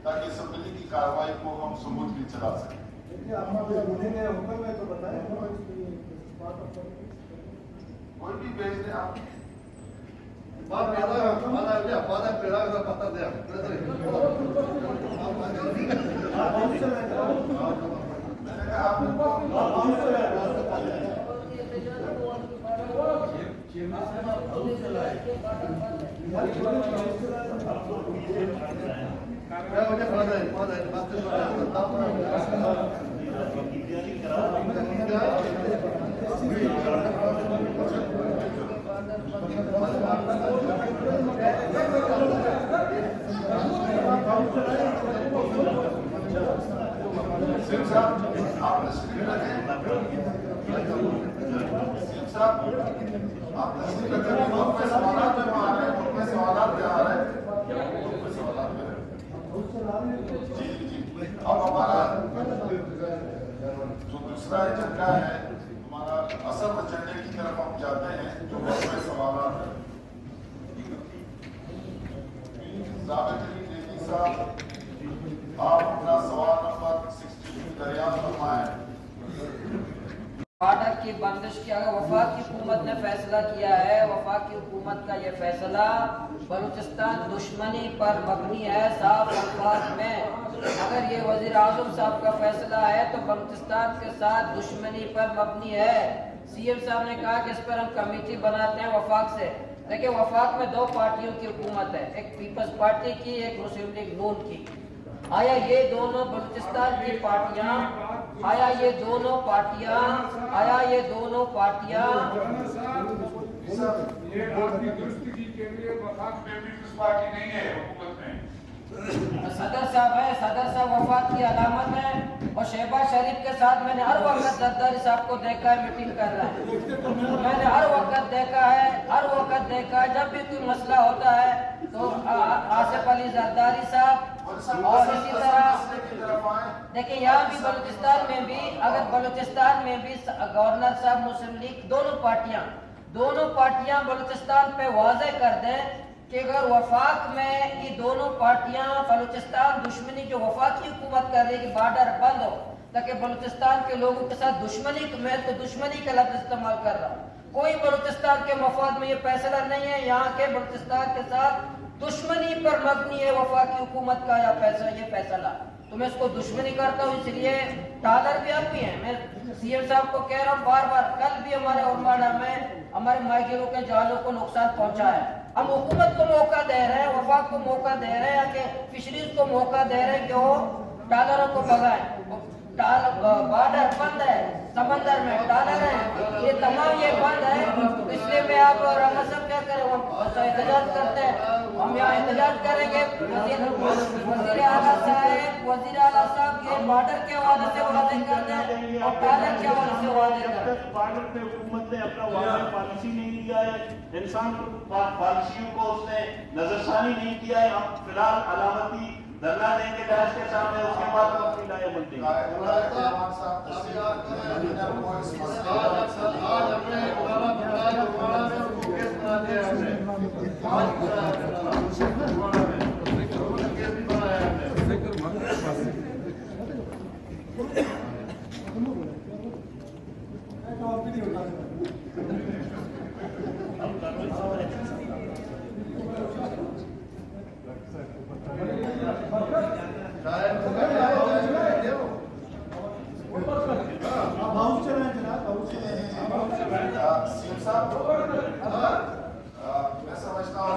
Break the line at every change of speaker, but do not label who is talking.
ताकि असम्बली की कार्रवाई को हम स्मूथली चला सकें। कोई भी भेज दें आप। मैंने कहा अब हमारा जो दूसरा एजेंडा है, हमारा असल एजेंडे की तरफ हम जाते हैं, जो बहुत सवाल है। जावेद अली नेगी साहब, आप अपना सवाल नंबर 62 दरियाफ्त फरमाएं।
बॉर्डर की बंदिश की अगर वफाक की हुकूमत ने फैसला किया है, वफाक की हुकूमत का ये फैसला बलूचिस्तान दुश्मनी पर मबनी है। साफ अल्फाज में अगर ये वजीर आज़म साहब का फैसला है तो बलूचिस्तान के साथ दुश्मनी पर मबनी है। सीएम साहब ने कहा कि इस पर हम कमेटी बनाते हैं वफाक से। देखिए, वफाक में दो पार्टियों की हुकूमत है, एक पीपल्स पार्टी की, एक मुस्लिम लीग नून की। आया ये दोनों बलूचिस्तान की पार्टियां ये दोनों पार्टियां
ये आपकी दुरुस्ती के लिए वफाक में भी उस पार्टी नहीं है हुकूमत में।
सदर साहब है, सदर साहब वफाक की अलामत है। और शहबाज शरीफ के साथ मैंने हर वक्त जरदारी साहब को देखा है, मीटिंग कर रहा है। मैंने हर वक्त देखा है, जब भी कोई मसला होता है तो आसिफ अली जरदारी साहब और इसी तरह देखिए यहाँ भी बलूचिस्तान में भी गवर्नर साहब, मुस्लिम लीग, दोनों पार्टियां बलूचिस्तान पे वाज़ेह कर दें कि अगर वफाक में ये दोनों पार्टियां बलूचिस्तान दुश्मनी जो वफाक की हुकूमत कर रही है कि बॉर्डर बंद हो, ताकि बलूचिस्तान के लोगों के साथ दुश्मनी का लफ्ज़ इस्तेमाल कर रहा हूँ। कोई बलूचिस्तान के मफाद में ये फैसला नहीं है। यहाँ के बलूचिस्तान के साथ दुश्मनी पर मबनी है वफाक की हुकूमत का ये फैसला। तो मैं इसको दुश्मनी करता हूँ, इसलिए टालर भी आप भी हैं। मैं सीएम साहब को कह रहा हूँ बार-बार, कल भी हमारे उर्माड़ा में हमारे माहिरों के जालों को नुकसान पहुंचा है। हम हुकूमत को मौका दे रहे हैं, वफाक को मौका दे रहे हैं, कि फिशरीज को मौका दे रहे हैं कि वो टालरों को भगाएं। बॉर्डर बंद है, समंदर में टालर है, ये तमाम ये बंद है। इसलिए मैं आप और हम सब क्या करें, हम एहतजाज करते हैं। हम यहाँ एहतजाज करेंगे। वजीर आला साहब ये बॉर्डर के हवाले से वादे कर दें और टालर के हवाले से वादे कर दें।
बॉर्डर पे हुकूमत ने अपना वादा पॉलिसी नहीं लिया है, इंसान पॉलिसियों को उसने नजरसानी नहीं किया है। हम फिलहाल अलामती धरना देंगे डैश के सामने, उसके बाद हम अपनी राय बनते हैं।
मैं समझता हूँ